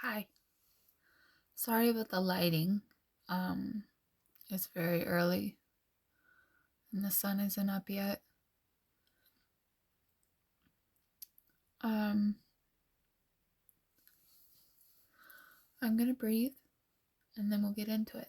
Hi. Sorry about the lighting. Um, it's very early and the sun isn't up yet. Um, I'm gonna breathe and then we'll get into it.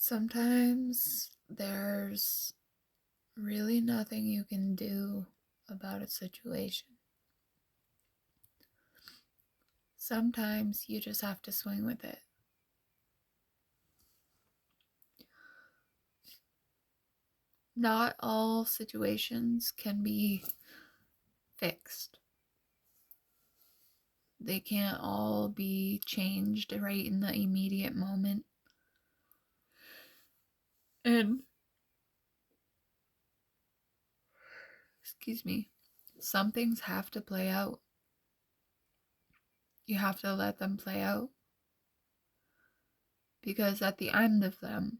Sometimes there's really nothing you can do about a situation. Sometimes you just have to swing with it. Not all situations can be fixed. They can't all be changed right in the immediate moment. And, excuse me, some things have to play out. You have to let them play out. Because at the end of them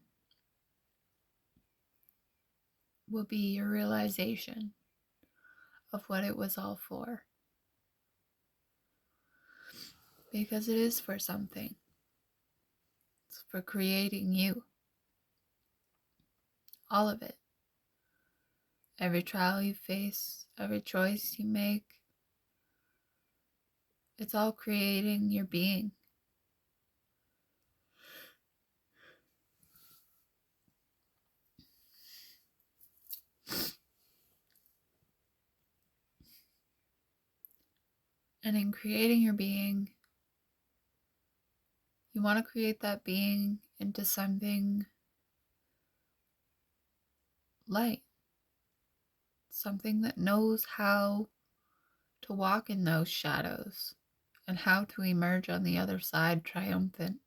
will be your realization of what it was all for. Because it is for something. It's for creating you. All of it. Every trial you face, every choice you make, it's all creating your being. And in creating your being, you want to create that being into something light. Something that knows how to walk in those shadows and how to emerge on the other side triumphant.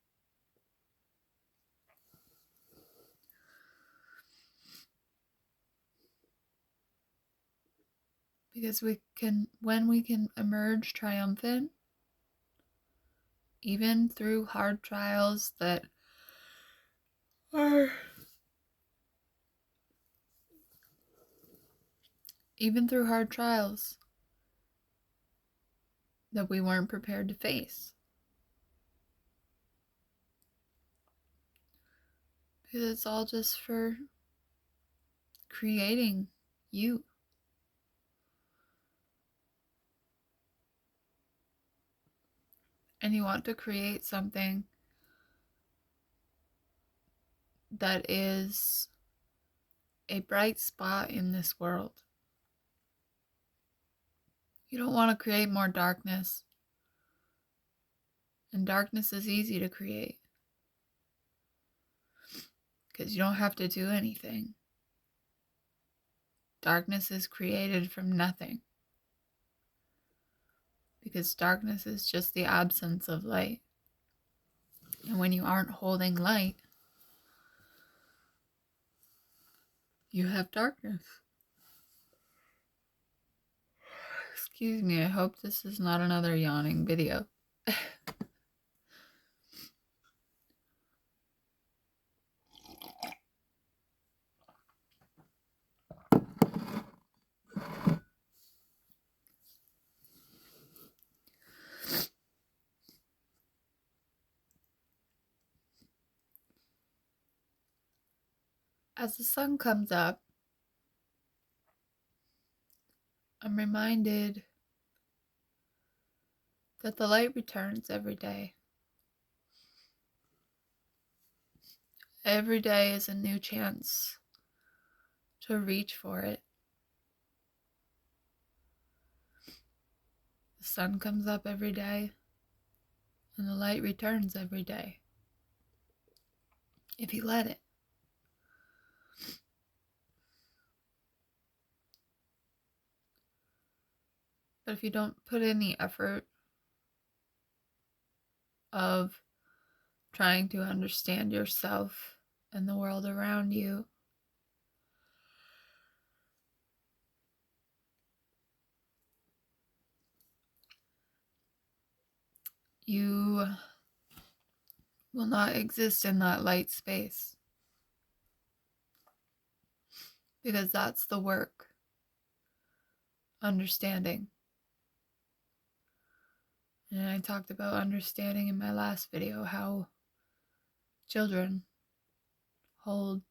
Because when we can emerge triumphant, even through hard trials that are, even through hard trials that we weren't prepared to face. Because it's all just for creating you. And you want to create something that is a bright spot in this world. You don't want to create more darkness. And darkness is easy to create. Because you don't have to do anything. Darkness is created from nothing. Because darkness is just the absence of light. And when you aren't holding light, you have darkness. Excuse me, I hope this is not another yawning video. As the sun comes up, I'm reminded that the light returns every day. Every day is a new chance to reach for it. The sun comes up every day, and the light returns every day. If you let it. But if you don't put in the effort of trying to understand yourself and the world around you, you will not exist in that light space, because that's the work, understanding. And I talked about understanding in my last video, how children hold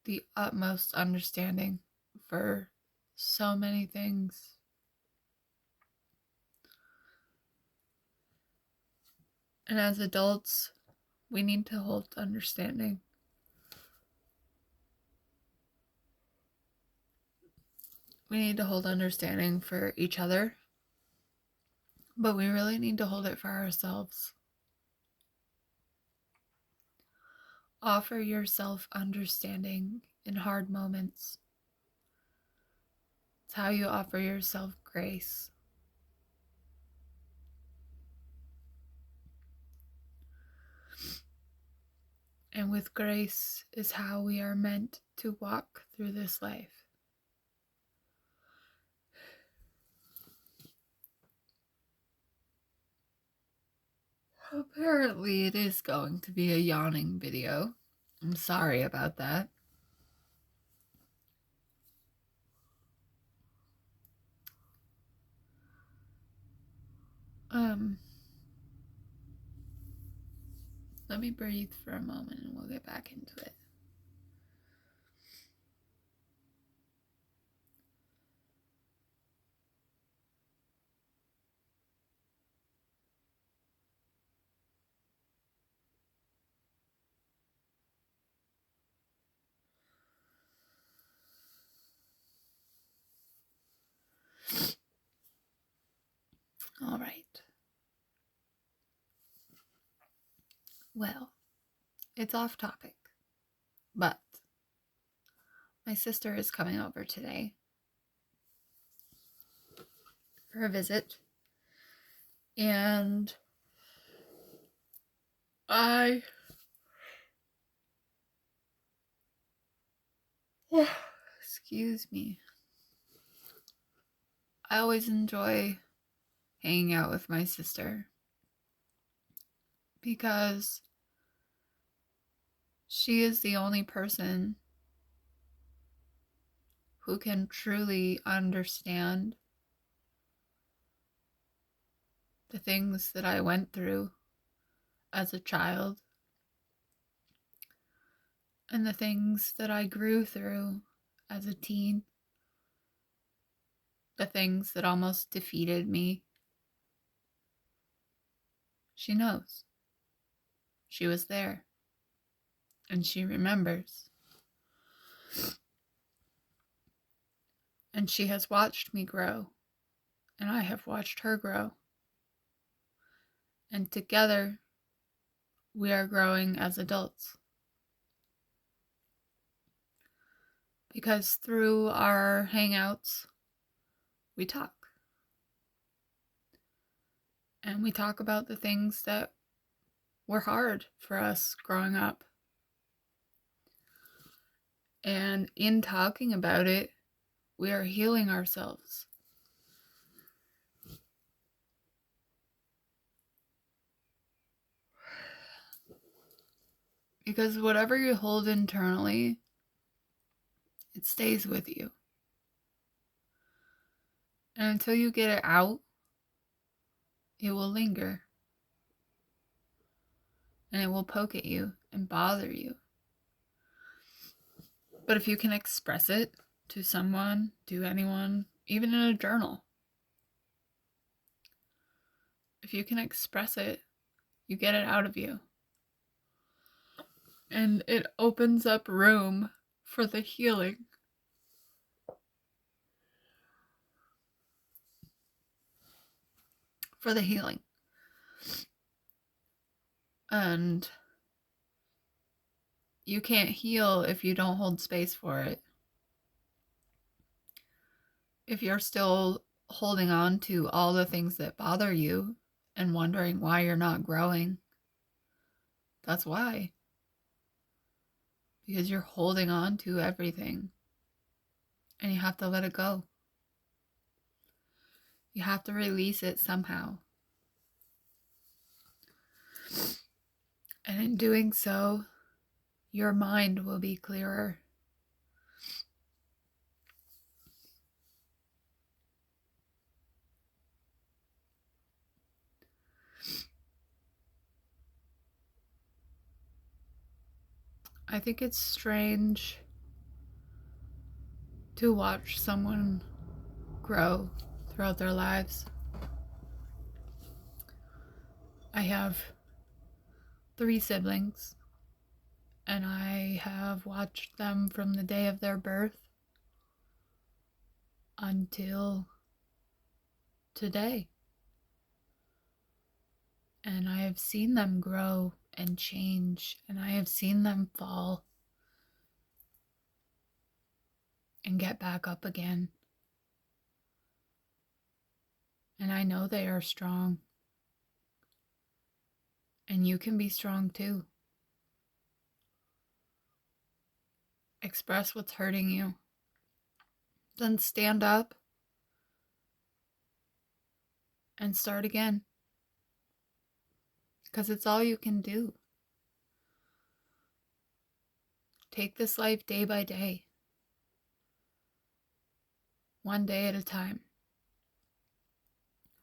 the utmost understanding for so many things. And as adults, we need to hold understanding. We need to hold understanding for each other, but we really need to hold it for ourselves. Offer yourself understanding in hard moments. It's how you offer yourself grace. And with grace is how we are meant to walk through this life. Apparently it is going to be a yawning video. I'm sorry about that. Let me breathe for a moment and we'll get back into it. All right. Well, it's off topic, but my sister is coming over today for a visit, and excuse me. I always enjoy hanging out with my sister because she is the only person who can truly understand the things that I went through as a child and the things that I grew through as a teen, the things that almost defeated me. She knows. She was there. And she remembers. And she has watched me grow. And I have watched her grow. And together, we are growing as adults. Because through our hangouts, we talk. And we talk about the things that were hard for us growing up. And in talking about it, we are healing ourselves. Because whatever you hold internally, it stays with you. And until you get it out, it will linger. And it will poke at you and bother you. But if you can express it to someone, to anyone, even in a journal, if you can express it, you get it out of you. And it opens up room for the healing. For the healing. And you can't heal if you don't hold space for it. If you're still holding on to all the things that bother you and wondering why you're not growing, that's why. because you're holding on to everything and you have to let it go. You have to release it somehow. And in doing so, your mind will be clearer. I think it's strange to watch someone grow throughout their lives. I have 3 siblings, and I have watched them from the day of their birth until today. And I have seen them grow and change, and I have seen them fall and get back up again. And I know they are strong. And you can be strong too. Express what's hurting you. Then stand up and start again. Because it's all you can do. Take this life day by day. One day at a time.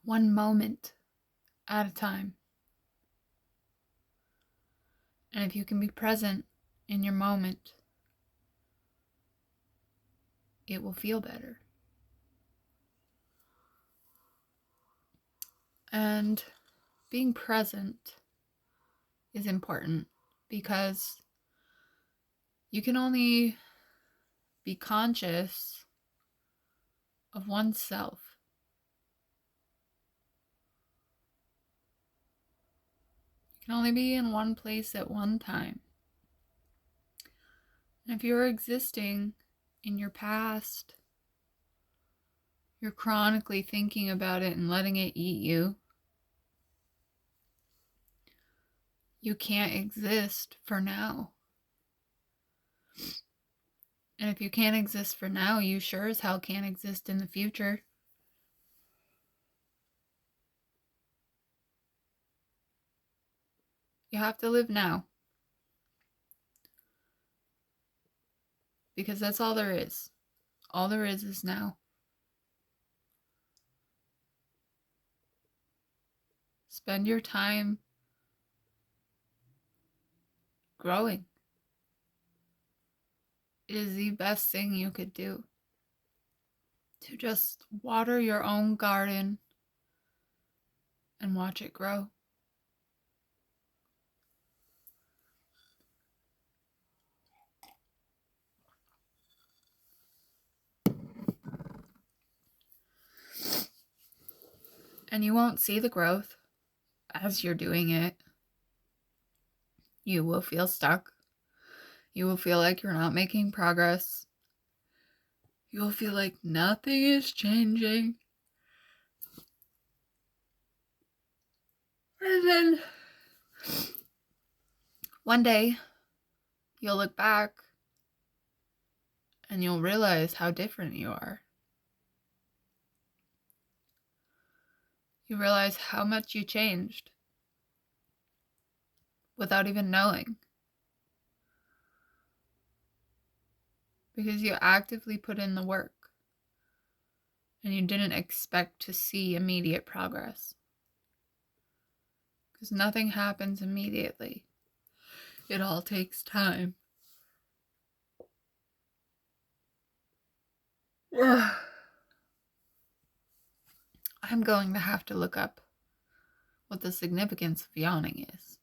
One moment at a time. And if you can be present in your moment, it will feel better. And being present is important because you can only be conscious of oneself. You can only be in one place at one time. And if you're existing in your past, you're chronically thinking about it and letting it eat you, you can't exist for now. And if you can't exist for now, you sure as hell can't exist in the future. You have to live now. Because that's all there is. All there is now. Spend your time growing. It is the best thing you could do. To just water your own garden and watch it grow. And you won't see the growth as you're doing it. You will feel stuck. You will feel like you're not making progress. You will feel like nothing is changing. And then one day, you'll look back and you'll realize how different you are. You realize how much you changed without even knowing. Because you actively put in the work and you didn't expect to see immediate progress. Because nothing happens immediately. It all takes time. I'm going to have to look up what the significance of yawning is.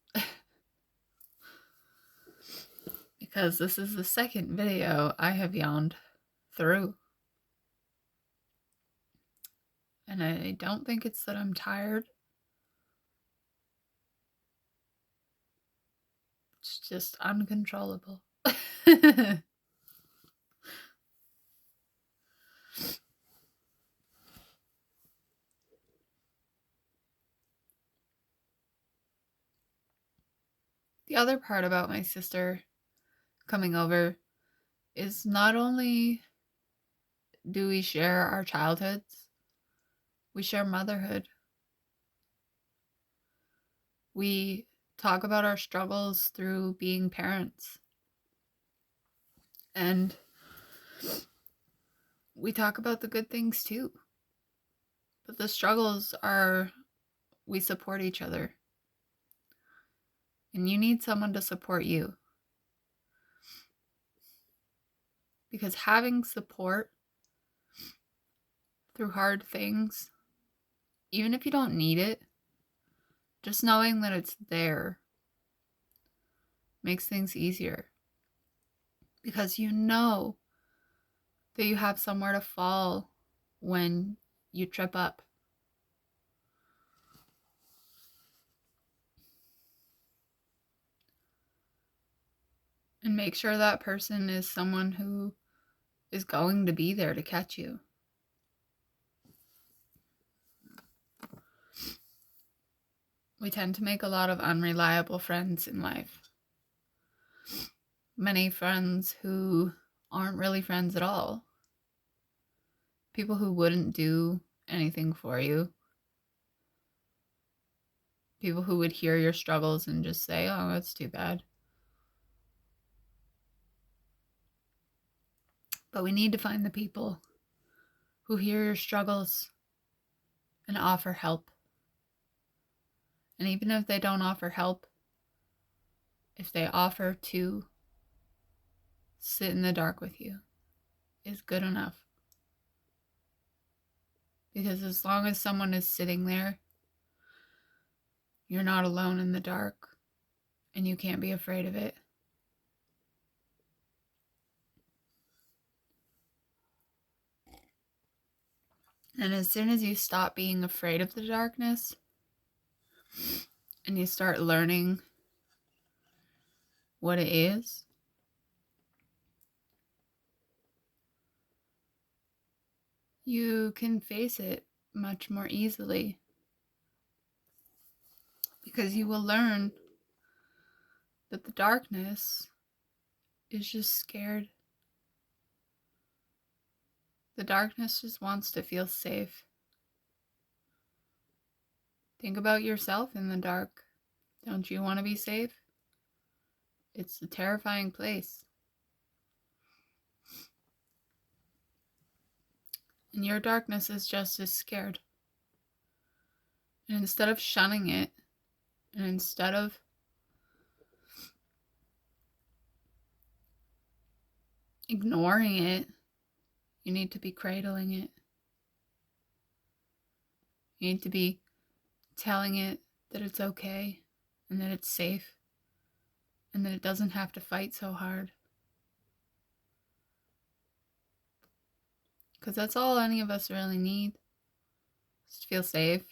Because this is the second video I have yawned through. And I don't think it's that I'm tired. It's just uncontrollable. The other part about my sister coming over is not only do we share our childhoods, we share motherhood. We talk about our struggles through being parents. And we talk about the good things too. But the struggles are, we support each other. And you need someone to support you. Because having support through hard things, even if you don't need it, just knowing that it's there makes things easier. Because you know that you have somewhere to fall when you trip up. And make sure that person is someone who is going to be there to catch you. We tend to make a lot of unreliable friends in life. Many friends who aren't really friends at all. People who wouldn't do anything for you. People who would hear your struggles and just say, oh, that's too bad. But we need to find the people who hear your struggles and offer help. And even if they don't offer help, if they offer to sit in the dark with you, is good enough. Because as long as someone is sitting there, you're not alone in the dark, and you can't be afraid of it. And as soon as you stop being afraid of the darkness, and you start learning what it is, you can face it much more easily. Because you will learn that the darkness is just scared. The darkness just wants to feel safe. Think about yourself in the dark. Don't you want to be safe? It's a terrifying place. And your darkness is just as scared. And instead of shunning it, and instead of ignoring it, you need to be cradling it. You need to be telling it that it's okay and that it's safe and that it doesn't have to fight so hard. Because that's all any of us really need, is to feel safe.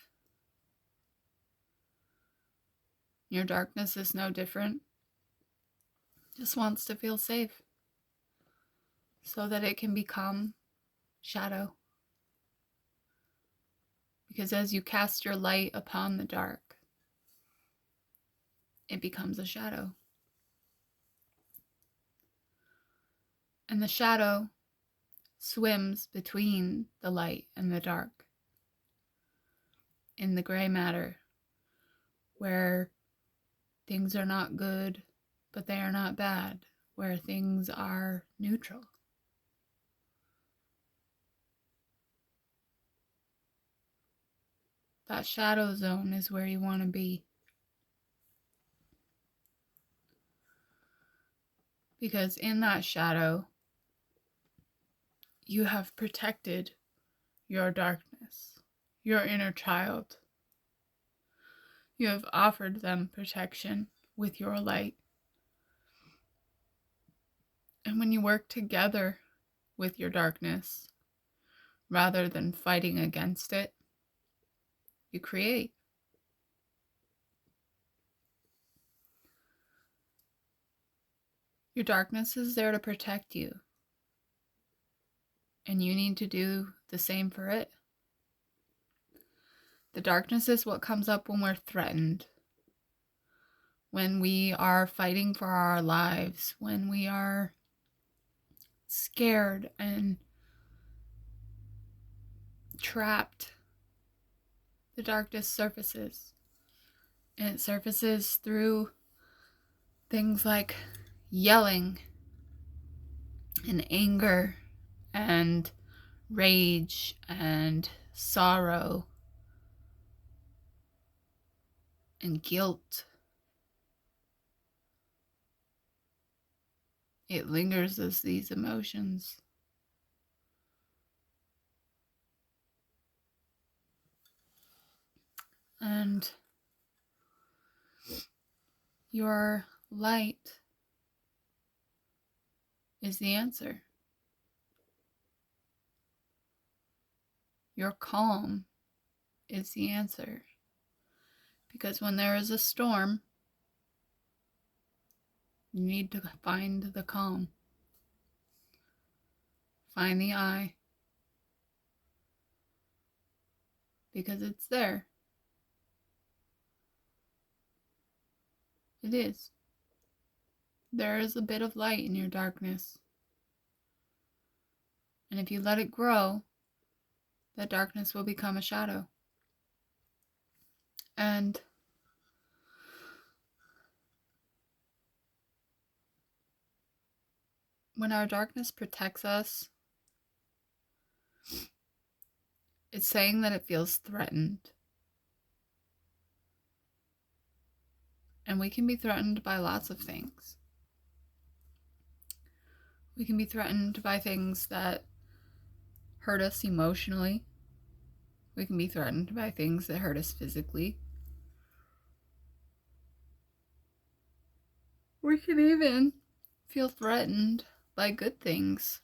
Your darkness is no different. Just wants to feel safe so that it can become shadow. Because as you cast your light upon the dark, it becomes a shadow. And the shadow swims between the light and the dark in the gray matter, where things are not good, but they are not bad, where things are neutral. That shadow zone is where you want to be. Because in that shadow, you have protected your darkness, your inner child. You have offered them protection with your light. And when you work together with your darkness, rather than fighting against it, you create. Your darkness is there to protect you. And you need to do the same for it. The darkness is what comes up when we're threatened, when we are fighting for our lives, when we are scared and trapped, the darkness surfaces. And it surfaces through things like yelling and anger and rage and sorrow and guilt. It lingers as these emotions. And your light is the answer. Your calm is the answer. Because when there is a storm, you need to find the calm. Find the eye. Because it's there. It is. There is a bit of light in your darkness. And if you let it grow, that darkness will become a shadow. And when our darkness protects us, it's saying that it feels threatened. And we can be threatened by lots of things. We can be threatened by things that hurt us emotionally. We can be threatened by things that hurt us physically. We can even feel threatened by good things.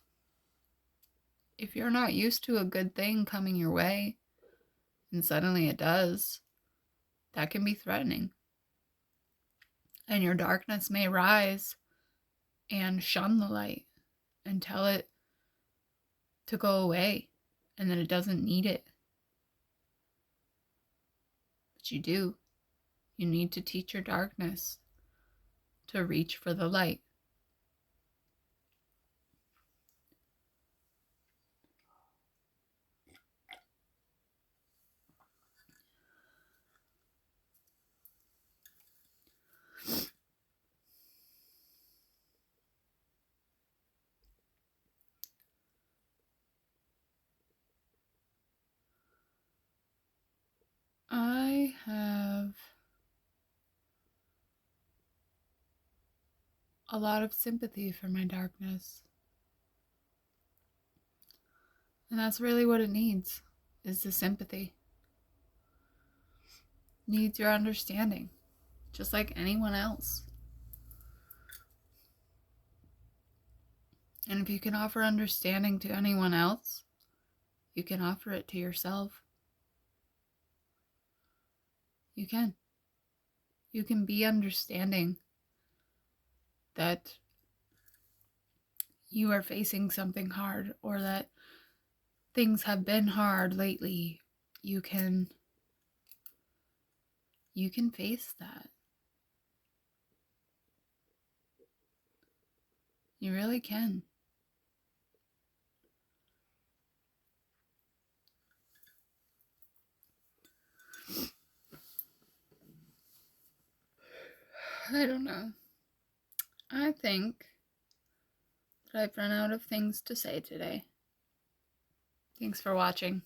If you're not used to a good thing coming your way, and suddenly it does, that can be threatening. And your darkness may rise and shun the light and tell it to go away and that it doesn't need it. But you do. You need to teach your darkness to reach for the light. I have a lot of sympathy for my darkness. And that's really what it needs, is the sympathy. It needs your understanding, just like anyone else. And if you can offer understanding to anyone else, you can offer it to yourself. You can. You can be understanding that you are facing something hard or that things have been hard lately. You can face that. You really can. I don't know. I think that I've run out of things to say today. Thanks for watching.